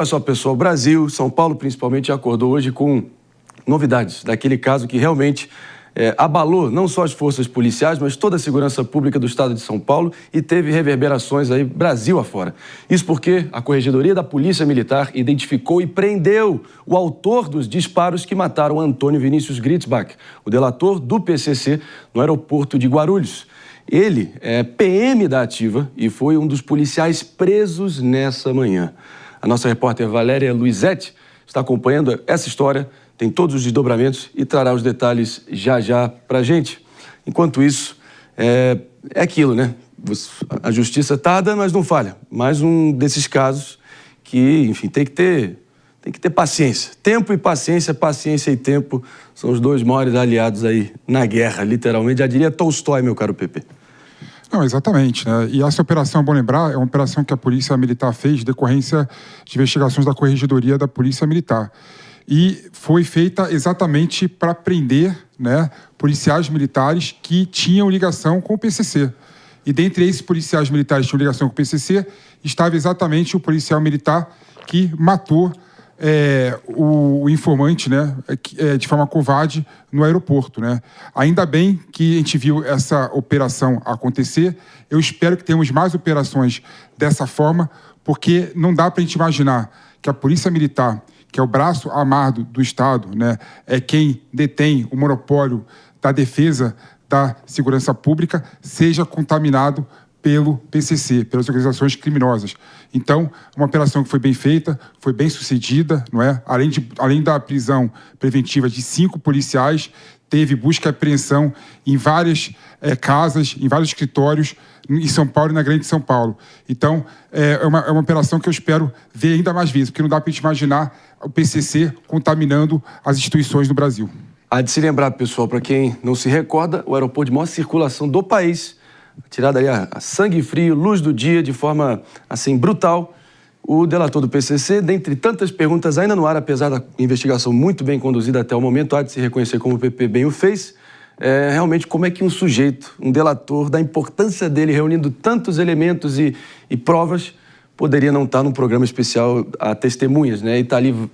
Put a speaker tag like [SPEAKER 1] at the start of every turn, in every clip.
[SPEAKER 1] Olha só, pessoal, o Brasil, São Paulo principalmente, acordou hoje com novidades daquele caso que realmente abalou não só as forças policiais, mas toda a segurança pública do estado de São Paulo e teve reverberações aí Brasil afora. Isso porque a Corregedoria da Polícia Militar identificou e prendeu o autor dos disparos que mataram Antônio Vinícius Gritzbach, o delator do PCC no aeroporto de Guarulhos. Ele é PM da Ativa e foi um dos policiais presos nessa manhã. A nossa repórter Valéria Luizetti está acompanhando essa história, tem todos os desdobramentos e trará os detalhes já para a gente. Enquanto isso, é aquilo, né? A justiça tarda, mas não falha. Mais um desses casos que, enfim, tem que ter paciência. Tempo e paciência, paciência e tempo são os dois maiores aliados aí na guerra, literalmente. Já diria Tolstói, meu caro Pepe.
[SPEAKER 2] Não, exatamente, né? E essa operação, é bom lembrar, é uma operação que a Polícia Militar fez em decorrência de investigações da Corregedoria da Polícia Militar. E foi feita exatamente para prender, né, policiais militares que tinham ligação com o PCC. E dentre esses policiais militares que tinham ligação com o PCC, estava exatamente o policial militar que matou o informante, né, de forma covarde no aeroporto, né? Ainda bem que a gente viu essa operação acontecer. Eu espero que tenhamos mais operações dessa forma, porque não dá para a gente imaginar que a Polícia Militar, que é o braço armado do Estado, né, é quem detém o monopólio da defesa da segurança pública, seja contaminado pelo PCC, pelas organizações criminosas. Então, uma operação que foi bem feita, foi bem sucedida, não é? Além da prisão preventiva de 5 policiais, teve busca e apreensão em várias casas, em vários escritórios em São Paulo e na Grande São Paulo. Então, é uma operação que eu espero ver ainda mais vezes, porque não dá para a gente imaginar o PCC contaminando as instituições do Brasil.
[SPEAKER 1] Há de se lembrar, pessoal, para quem não se recorda, o aeroporto de maior circulação do país, tirado ali a sangue frio, luz do dia, de forma, assim, brutal. O delator do PCC, dentre tantas perguntas ainda no ar, apesar da investigação muito bem conduzida até o momento, há de se reconhecer como o PP bem o fez, realmente como é que um sujeito, um delator, da importância dele, reunindo tantos elementos e provas, poderia não estar num programa especial a testemunhas, né? E estar ali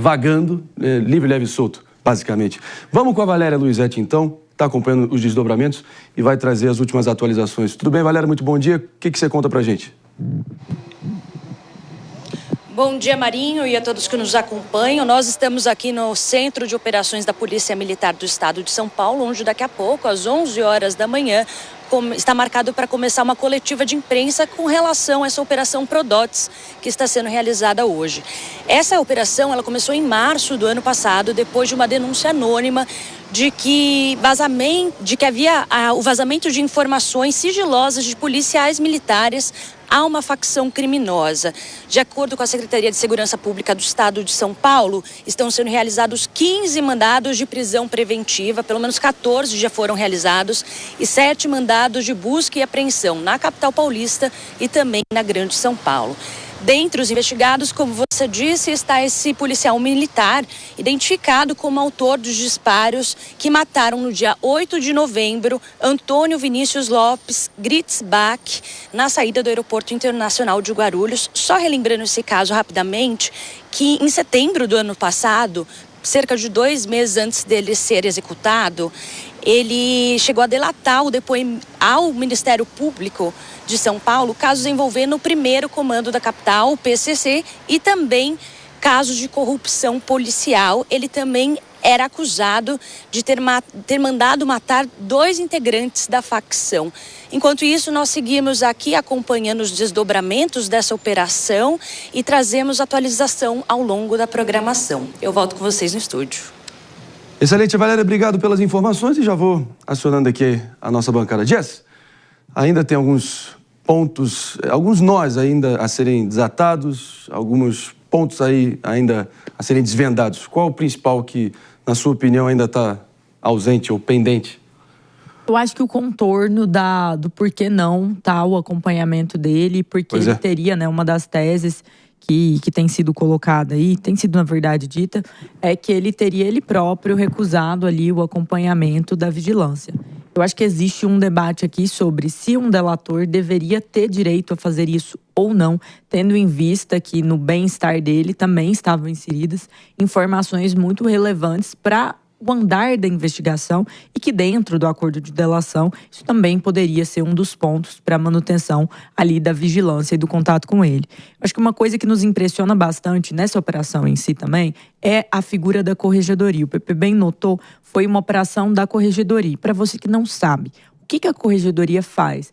[SPEAKER 1] vagando, livre, leve e solto, basicamente. Vamos com a Valéria Luizetti, então. Está acompanhando os desdobramentos e vai trazer as últimas atualizações. Tudo bem, Valéria? Muito bom dia. O que você conta pra gente?
[SPEAKER 3] Bom dia, Marinho, e a todos que nos acompanham. Nós estamos aqui no Centro de Operações da Polícia Militar do Estado de São Paulo, onde daqui a pouco, às 11 horas da manhã, está marcado para começar uma coletiva de imprensa com relação a essa operação Prodotes que está sendo realizada hoje. Essa operação ela começou em março do ano passado, depois de uma denúncia anônima de que havia o vazamento de informações sigilosas de policiais militares a uma facção criminosa. De acordo com a Secretaria de Segurança Pública do Estado de São Paulo, estão sendo realizados 15 mandados de prisão preventiva, pelo menos 14 já foram realizados, e 7 mandados de busca e apreensão na capital paulista e também na Grande São Paulo. Dentre os investigados, como você disse, está esse policial militar, identificado como autor dos disparos que mataram no dia 8 de novembro Antônio Vinícius Lopes Gritzbach, na saída do Aeroporto Internacional de Guarulhos. Só relembrando esse caso rapidamente, que em setembro do ano passado, cerca de 2 meses antes dele ser executado, ele chegou a delatar ao Ministério Público de São Paulo casos envolvendo o primeiro comando da capital, o PCC, e também casos de corrupção policial. Ele também era acusado de ter mandado matar 2 integrantes da facção. Enquanto isso, nós seguimos aqui acompanhando os desdobramentos dessa operação e trazemos atualização ao longo da programação. Eu volto com vocês no estúdio.
[SPEAKER 1] Excelente, Valéria. Obrigado pelas informações e já vou acionando aqui a nossa bancada. Jess, ainda tem alguns pontos, alguns nós ainda a serem desatados, alguns pontos aí ainda a serem desvendados. Qual o principal que, na sua opinião, ainda está ausente ou pendente?
[SPEAKER 4] Eu acho que o contorno do porquê não tá o acompanhamento dele, porque ele teria, né, uma das teses que tem sido colocada aí, tem sido, na verdade, dita, é que ele teria ele próprio recusado ali o acompanhamento da vigilância. Eu acho que existe um debate aqui sobre se um delator deveria ter direito a fazer isso ou não, tendo em vista que no bem-estar dele também estavam inseridas informações muito relevantes para o andar da investigação e que dentro do acordo de delação isso também poderia ser um dos pontos para a manutenção ali da vigilância e do contato com ele. Acho que uma coisa que nos impressiona bastante nessa operação em si também é a figura da corregedoria. O PP bem notou, foi uma operação da corregedoria. Para você que não sabe, o que a corregedoria faz?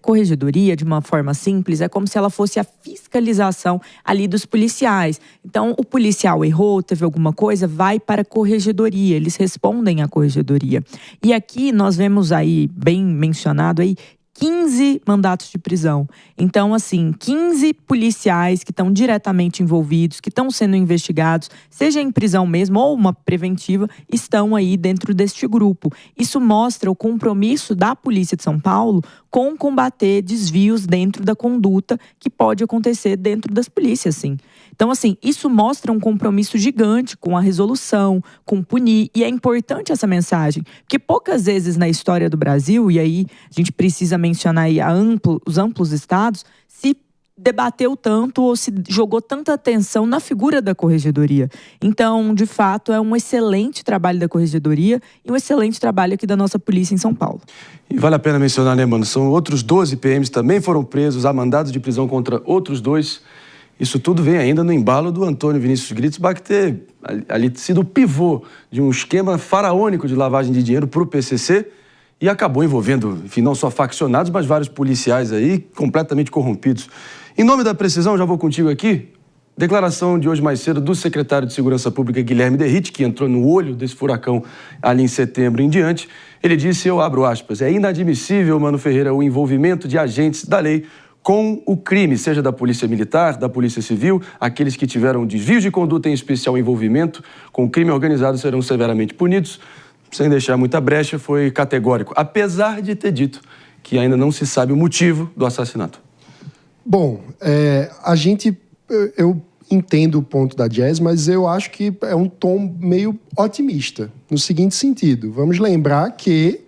[SPEAKER 4] Corregedoria, de uma forma simples, é como se ela fosse a fiscalização ali dos policiais. Então, o policial errou, teve alguma coisa, vai para a corregedoria, eles respondem à corregedoria. E aqui nós vemos aí, bem mencionado aí, 15 mandatos de prisão. Então, assim, 15 policiais que estão diretamente envolvidos, que estão sendo investigados, seja em prisão mesmo ou uma preventiva, estão aí dentro deste grupo. Isso mostra o compromisso da Polícia de São Paulo com combater desvios dentro da conduta que pode acontecer dentro das polícias, sim. Então, assim, isso mostra um compromisso gigante com a resolução, com punir, e é importante essa mensagem, porque poucas vezes na história do Brasil, e aí a gente precisa mencionar aí os amplos estados, se debateu tanto ou se jogou tanta atenção na figura da corregedoria. Então, de fato, é um excelente trabalho da corregedoria e um excelente trabalho aqui da nossa polícia em São Paulo.
[SPEAKER 1] E vale a pena mencionar, né, mano? São outros 12 PMs também foram presos, há mandados de prisão contra outros 2. Isso tudo vem ainda no embalo do Antônio Vinícius Gritzbach ter ali sido o pivô de um esquema faraônico de lavagem de dinheiro para o PCC e acabou envolvendo, enfim, não só faccionados, mas vários policiais aí completamente corrompidos. Em nome da precisão, já vou contigo aqui, declaração de hoje mais cedo do secretário de Segurança Pública, Guilherme Derrite, que entrou no olho desse furacão ali em setembro em diante. Ele disse, eu abro aspas, é inadmissível, Mano Ferreira, o envolvimento de agentes da lei com o crime, seja da Polícia Militar, da Polícia Civil, aqueles que tiveram desvio de conduta em especial envolvimento com o crime organizado serão severamente punidos. Sem deixar muita brecha, foi categórico, apesar de ter dito que ainda não se sabe o motivo do assassinato.
[SPEAKER 5] Bom, eu entendo o ponto da Jazz, mas eu acho que é um tom meio otimista, no seguinte sentido. Vamos lembrar que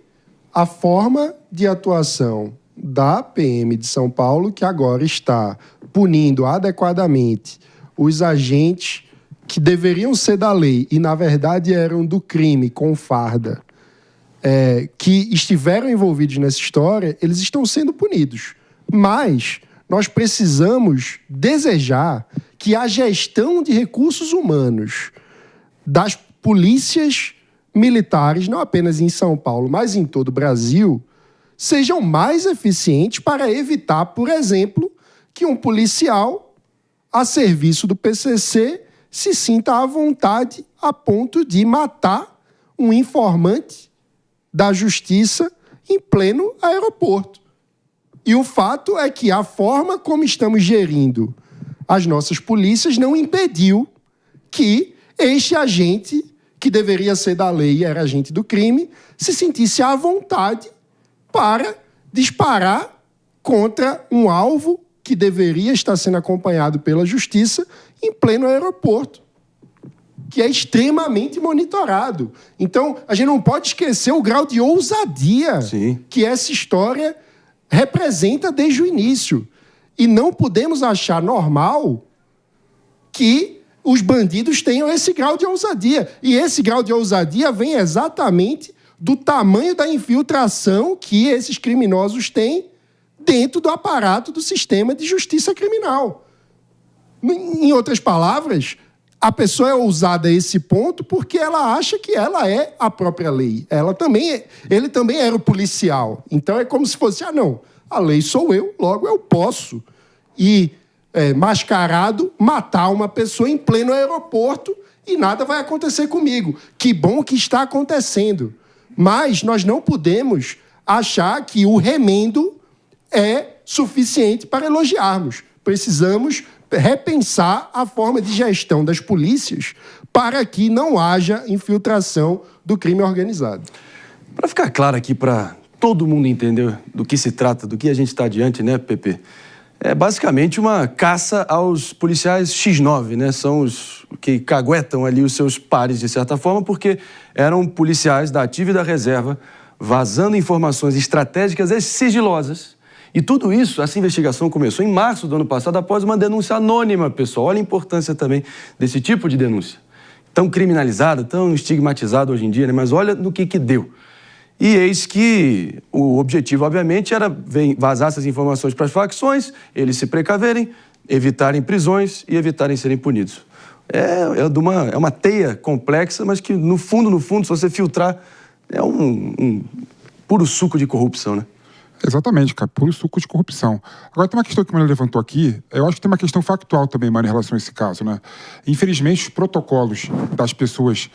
[SPEAKER 5] a forma de atuação da PM de São Paulo, que agora está punindo adequadamente os agentes que deveriam ser da lei e, na verdade, eram do crime com farda, que estiveram envolvidos nessa história, eles estão sendo punidos. Mas nós precisamos desejar que a gestão de recursos humanos das polícias militares, não apenas em São Paulo, mas em todo o Brasil, sejam mais eficientes para evitar, por exemplo, que um policial a serviço do PCC se sinta à vontade a ponto de matar um informante da justiça em pleno aeroporto. E o fato é que a forma como estamos gerindo as nossas polícias não impediu que este agente, que deveria ser da lei e era agente do crime, se sentisse à vontade para disparar contra um alvo que deveria estar sendo acompanhado pela justiça em pleno aeroporto, que é extremamente monitorado. Então, a gente não pode esquecer o grau de ousadia que essa história representa desde o início. E não podemos achar normal que os bandidos tenham esse grau de ousadia. E esse grau de ousadia vem exatamente do tamanho da infiltração que esses criminosos têm dentro do aparato do sistema de justiça criminal. Em outras palavras, a pessoa é ousada a esse ponto porque ela acha que ela é a própria lei. Ele também era o policial. Então é como se fosse, não, a lei sou eu, logo eu posso. E, mascarado, matar uma pessoa em pleno aeroporto e nada vai acontecer comigo. Que bom que está acontecendo. Mas nós não podemos achar que o remendo é suficiente para elogiarmos. Precisamos repensar a forma de gestão das polícias para que não haja infiltração do crime organizado.
[SPEAKER 1] Para ficar claro aqui, para todo mundo entender do que se trata, do que a gente está diante, né, Pepe? É basicamente uma caça aos policiais X9, né? São os que caguetam ali os seus pares, de certa forma, porque eram policiais da ativa e da reserva vazando informações estratégicas e sigilosas. E tudo isso, essa investigação começou em março do ano passado, após uma denúncia anônima, pessoal. Olha a importância também desse tipo de denúncia. Tão criminalizada, tão estigmatizada hoje em dia, né? Mas olha no que deu. E eis que o objetivo, obviamente, era vazar essas informações para as facções, eles se precaverem, evitarem prisões e evitarem serem punidos. É uma teia complexa, mas que, no fundo, se você filtrar, é um puro suco de corrupção, né?
[SPEAKER 2] Exatamente, cara, puro suco de corrupção. Agora, tem uma questão que o Mano levantou aqui, eu acho que tem uma questão factual também, Mano, em relação a esse caso, né? Infelizmente, os protocolos das pessoas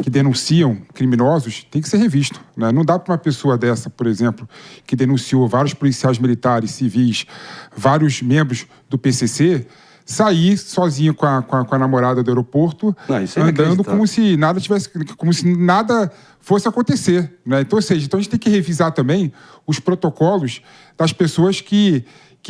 [SPEAKER 2] que denunciam criminosos têm que ser revistos, né? Não dá para uma pessoa dessa, por exemplo, que denunciou vários policiais militares, civis, vários membros do PCC, sair sozinho com a namorada do aeroporto, andando como se nada fosse acontecer, né? Então, ou seja, a gente tem que revisar também os protocolos das pessoas que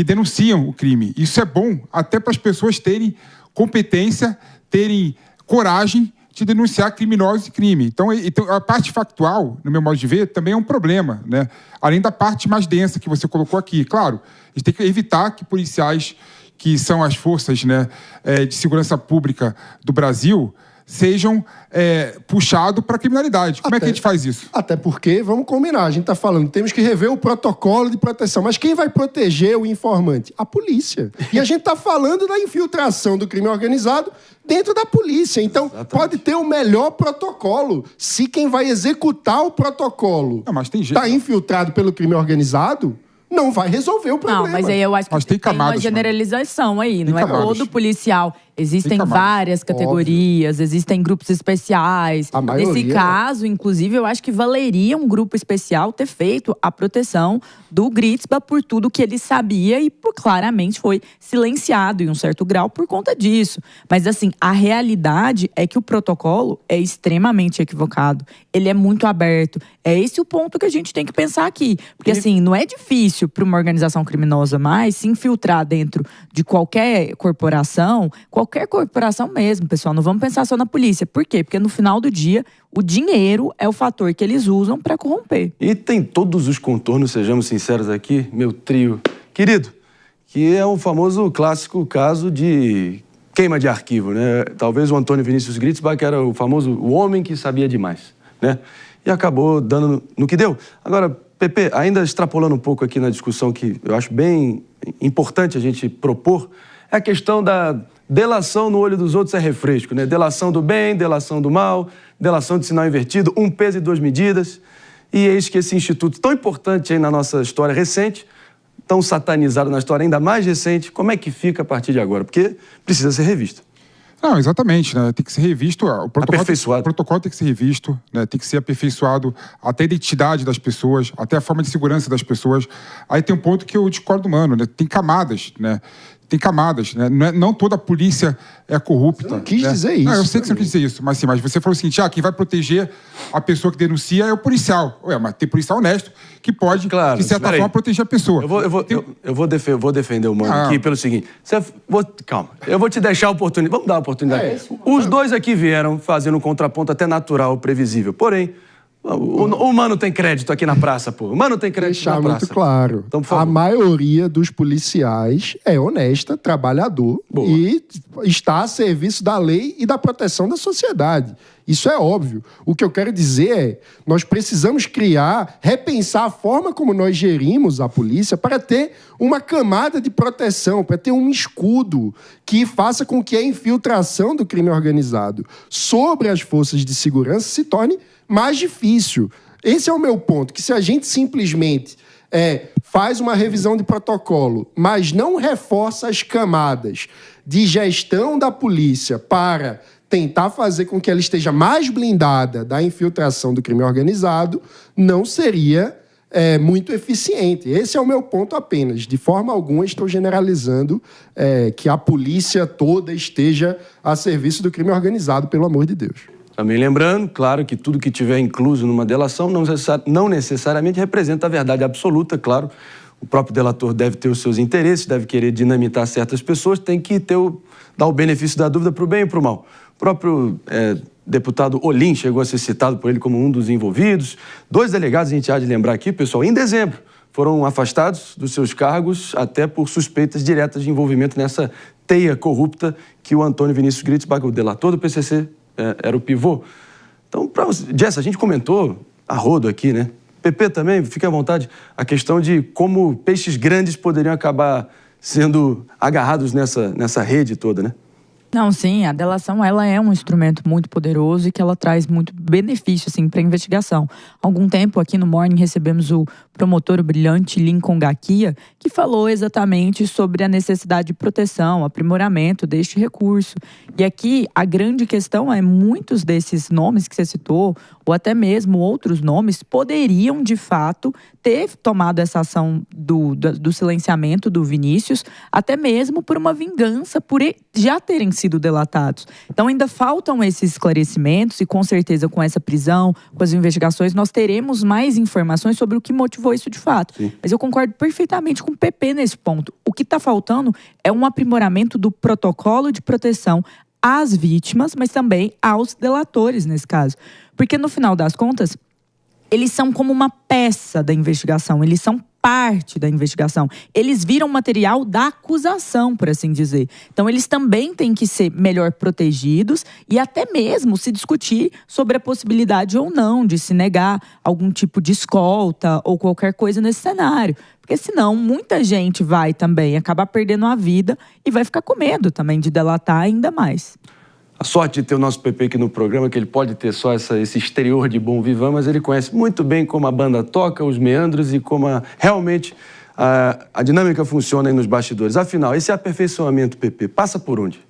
[SPEAKER 2] denunciam o crime. Isso é bom até para as pessoas terem competência, terem coragem de denunciar criminosos e crime. Então, a parte factual, no meu modo de ver, também é um problema, né? Além da parte mais densa que você colocou aqui. Claro, a gente tem que evitar que policiais, que são as forças, né, de segurança pública do Brasil, sejam puxados para a criminalidade. Como é que a gente faz isso?
[SPEAKER 5] Até porque, vamos combinar, a gente está falando, temos que rever o protocolo de proteção. Mas quem vai proteger o informante? A polícia. E a gente está falando da infiltração do crime organizado dentro da polícia. Então, pode ter o melhor protocolo. Se quem vai executar o protocolo está infiltrado pelo crime organizado, não vai resolver o problema.
[SPEAKER 4] Não, mas aí eu acho que tem uma generalização aí. Não é todo policial. Existem várias categorias, existem grupos especiais. Nesse caso, inclusive, eu acho que valeria um grupo especial ter feito a proteção do Gritzba por tudo que ele sabia e claramente foi silenciado em um certo grau por conta disso. Mas, assim, a realidade é que o protocolo é extremamente equivocado. Ele é muito aberto. É esse o ponto que a gente tem que pensar aqui. Porque, assim, não é difícil para uma organização criminosa mais se infiltrar dentro de qualquer corporação mesmo, pessoal. Não vamos pensar só na polícia. Por quê? Porque no final do dia, o dinheiro é o fator que eles usam para corromper.
[SPEAKER 1] E tem todos os contornos, sejamos sinceros aqui, meu trio querido, que é o famoso clássico caso de queima de arquivo, né? Talvez o Antônio Vinícius Gritzbach era o homem que sabia demais, né? E acabou dando no que deu. Agora, Pepe, ainda extrapolando um pouco aqui na discussão que eu acho bem importante a gente propor, é a questão da delação no olho dos outros é refresco, né? Delação do bem, delação do mal, delação de sinal invertido, um peso e duas medidas. E eis que esse instituto tão importante aí na nossa história recente, tão satanizado na história ainda mais recente, como é que fica a partir de agora? Porque precisa ser revisto.
[SPEAKER 2] Não, exatamente, né? Tem que ser revisto. O protocolo tem que ser revisto, né? Tem que ser aperfeiçoado até a identidade das pessoas, até a forma de segurança das pessoas. Aí tem um ponto que eu discordo do Mano, né? Tem camadas, né? Né? Não toda a polícia é corrupta.
[SPEAKER 5] Você não quis dizer isso.
[SPEAKER 2] Não, eu sei que você não quis dizer isso, mas você falou o seguinte, quem vai proteger a pessoa que denuncia é o policial. Mas tem policial honesto que pode, de certa forma, proteger a pessoa.
[SPEAKER 1] Eu vou defender o Mano aqui pelo seguinte. Calma, eu vou te deixar a oportunidade. Vamos dar a oportunidade. Os dois aqui vieram fazendo um contraponto até natural, previsível. Porém, o Mano tem crédito aqui na praça, pô. O Mano tem crédito na praça.
[SPEAKER 5] Muito claro. Então, a maioria dos policiais é honesta, trabalhador e está a serviço da lei e da proteção da sociedade. Isso é óbvio. O que eu quero dizer é, nós precisamos repensar a forma como nós gerimos a polícia para ter uma camada de proteção, para ter um escudo que faça com que a infiltração do crime organizado sobre as forças de segurança se torne mais difícil. Esse é o meu ponto, que se a gente simplesmente faz uma revisão de protocolo, mas não reforça as camadas de gestão da polícia para tentar fazer com que ela esteja mais blindada da infiltração do crime organizado, não seria muito eficiente. Esse é o meu ponto apenas. De forma alguma estou generalizando que a polícia toda esteja a serviço do crime organizado, pelo amor de Deus.
[SPEAKER 1] Também lembrando, claro, que tudo que tiver incluso numa delação não necessariamente representa a verdade absoluta, claro. o próprio delator deve ter os seus interesses, deve querer dinamitar certas pessoas, tem que dar o benefício da dúvida para o bem e para o mal. O próprio deputado Olim chegou a ser citado por ele como um dos envolvidos. 2 delegados, a gente há de lembrar aqui, pessoal, em dezembro, foram afastados dos seus cargos até por suspeitas diretas de envolvimento nessa teia corrupta que o Antônio Vinícius Gritzbach, o delator do PCC, era o pivô. Então, Jess, a gente comentou a rodo aqui, né? PP também, fique à vontade, a questão de como peixes grandes poderiam acabar sendo agarrados nessa rede toda, né?
[SPEAKER 4] Não, sim, a delação ela é um instrumento muito poderoso e que ela traz muito benefício assim, para a investigação. Há algum tempo aqui no Morning recebemos o promotor, o brilhante Lincoln Gakia, que falou exatamente sobre a necessidade de proteção, aprimoramento deste recurso. E aqui a grande questão é muitos desses nomes que você citou, ou até mesmo outros nomes, poderiam de fato ter tomado essa ação do silenciamento do Vinícius, até mesmo por uma vingança, por já terem sido delatados. Então ainda faltam esses esclarecimentos e com certeza com essa prisão, com as investigações, nós teremos mais informações sobre o que motivou isso de fato. Sim. Mas eu concordo perfeitamente com o PP nesse ponto. O que está faltando é um aprimoramento do protocolo de proteção às vítimas, mas também aos delatores nesse caso. Porque no final das contas, eles são como uma peça da investigação, eles são parte da investigação. Eles viram material da acusação, por assim dizer. Então, eles também têm que ser melhor protegidos e até mesmo se discutir sobre a possibilidade ou não de se negar algum tipo de escolta ou qualquer coisa nesse cenário. Porque senão, muita gente vai também acabar perdendo a vida e vai ficar com medo também de delatar ainda mais.
[SPEAKER 1] A sorte de ter o nosso PP aqui no programa, que ele pode ter só esse exterior de bom vivant, mas ele conhece muito bem como a banda toca, os meandros e como realmente a dinâmica funciona aí nos bastidores. Afinal, esse aperfeiçoamento, PP, passa por onde?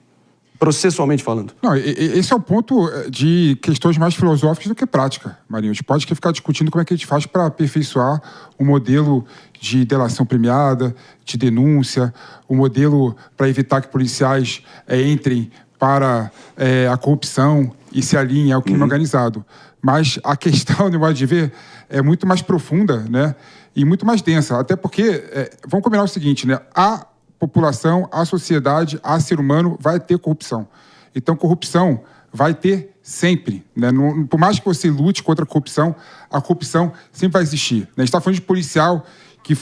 [SPEAKER 1] Processualmente falando.
[SPEAKER 2] Não, esse é o ponto de questões mais filosóficas do que prática, Marinho. A gente pode ficar discutindo como é que a gente faz para aperfeiçoar o modelo de delação premiada, de denúncia, o modelo para evitar que policiais entrem para a corrupção e se alinhem ao crime organizado. Mas a questão, no modo de ver, é muito mais profunda, né? E muito mais densa. Até porque, vamos combinar o seguinte, né? A população, a sociedade, a ser humano vai ter corrupção. Então, corrupção vai ter sempre, né? Por mais que você lute contra a corrupção sempre vai existir, né? A gente está falando de policial que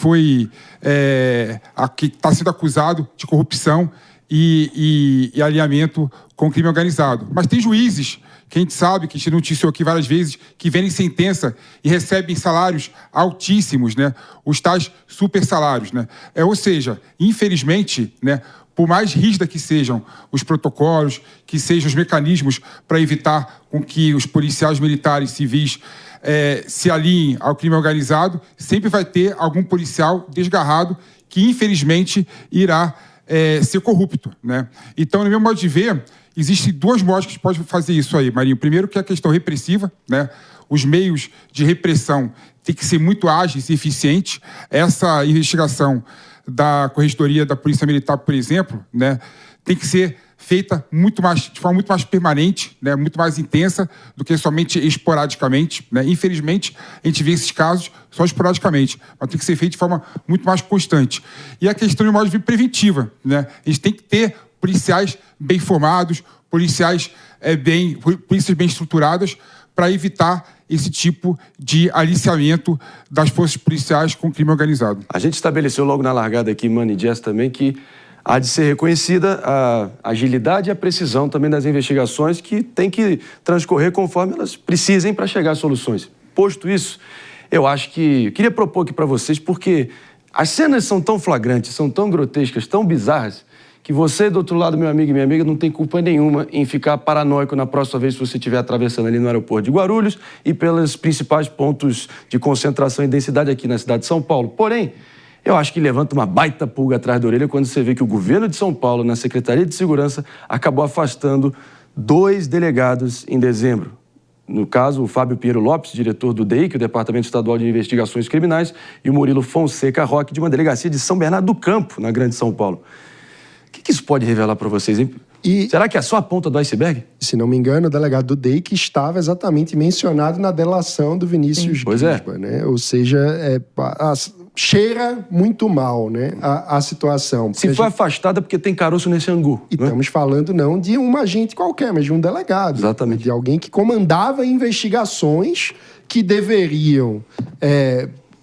[SPEAKER 2] que está sendo acusado de corrupção e alinhamento com o crime organizado. Mas tem juízes, que a gente sabe, que a gente noticiou aqui várias vezes, que vendem sentença e recebem salários altíssimos, né? Os tais super salários, né? Ou seja, infelizmente, né, por mais rígida que sejam os protocolos, que sejam os mecanismos para evitar com que os policiais militares civis se alinhem ao crime organizado, sempre vai ter algum policial desgarrado que, infelizmente, irá ser corrupto, né? Então, no meu modo de ver, existem 2 modos que a gente pode fazer isso aí, Marinho. Primeiro, que é a questão repressiva, né? Os meios de repressão têm que ser muito ágeis e eficientes. Essa investigação da Corregedoria da Polícia Militar, por exemplo, né, tem que ser feita de forma muito mais permanente, né, muito mais intensa do que somente esporadicamente, né? Infelizmente, a gente vê esses casos só esporadicamente, mas tem que ser feito de forma muito mais constante. E a questão de modo de vista preventiva, né? A gente tem que ter policiais bem formados, polícias bem estruturadas para evitar esse tipo de aliciamento das forças policiais com o crime organizado.
[SPEAKER 1] A gente estabeleceu logo na largada aqui, Mani Jess, também, que há de ser reconhecida a agilidade e a precisão também das investigações que tem que transcorrer conforme elas precisem para chegar a soluções. Posto isso, eu acho que... Queria propor aqui para vocês, porque as cenas são tão flagrantes, são tão grotescas, tão bizarras, que você, do outro lado, meu amigo e minha amiga, não tem culpa nenhuma em ficar paranoico na próxima vez que você estiver atravessando ali no aeroporto de Guarulhos e pelos principais pontos de concentração e densidade aqui na cidade de São Paulo. Porém, eu acho que levanta uma baita pulga atrás da orelha quando você vê que o governo de São Paulo, na Secretaria de Segurança, acabou afastando 2 delegados em dezembro. No caso, o Fábio Pinheiro Lopes, diretor do DEIC, o Departamento Estadual de Investigações Criminais, e o Murilo Fonseca Roque, de uma delegacia de São Bernardo do Campo, na Grande São Paulo. O que isso pode revelar para vocês, hein? Será que é só a ponta do iceberg?
[SPEAKER 5] Se não me engano, o delegado do DEIC estava exatamente mencionado na delação do Vinícius Gritzbach, né? Ou seja, cheira muito mal, né, a situação.
[SPEAKER 1] Se foi afastada porque tem caroço nesse angu.
[SPEAKER 5] E estamos falando não de um agente qualquer, mas de um delegado.
[SPEAKER 1] Exatamente.
[SPEAKER 5] De alguém que comandava investigações que deveriam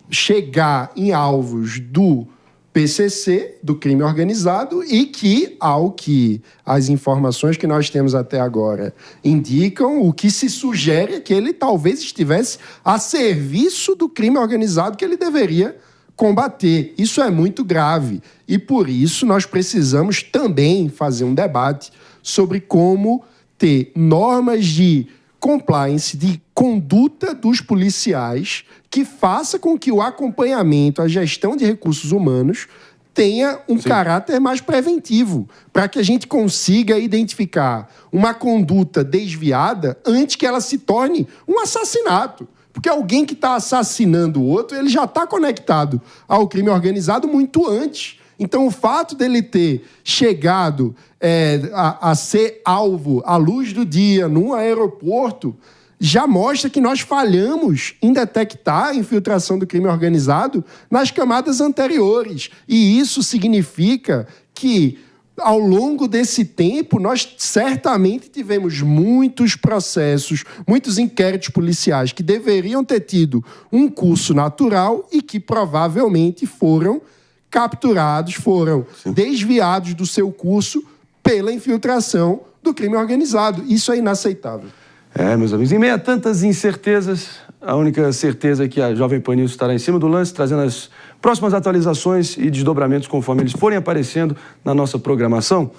[SPEAKER 5] chegar em alvos do PCC, do crime organizado, e que, ao que as informações que nós temos até agora indicam, o que se sugere é que ele talvez estivesse a serviço do crime organizado que ele deveria combater. Isso é muito grave. E, por isso, nós precisamos também fazer um debate sobre como ter normas de compliance, de conduta dos policiais, que faça com que o acompanhamento, a gestão de recursos humanos tenha um caráter mais preventivo, para que a gente consiga identificar uma conduta desviada antes que ela se torne um assassinato. Porque alguém que está assassinando o outro, ele já está conectado ao crime organizado muito antes. Então, o fato dele ter chegado a ser alvo à luz do dia num aeroporto já mostra que nós falhamos em detectar a infiltração do crime organizado nas camadas anteriores. E isso significa que, ao longo desse tempo, nós certamente tivemos muitos processos, muitos inquéritos policiais que deveriam ter tido um curso natural e que provavelmente foram capturados, foram desviados do seu curso pela infiltração do crime organizado. Isso é inaceitável.
[SPEAKER 1] Meus amigos, em meio a tantas incertezas, a única certeza é que a Jovem Pan News estará em cima do lance, trazendo as próximas atualizações e desdobramentos conforme eles forem aparecendo na nossa programação.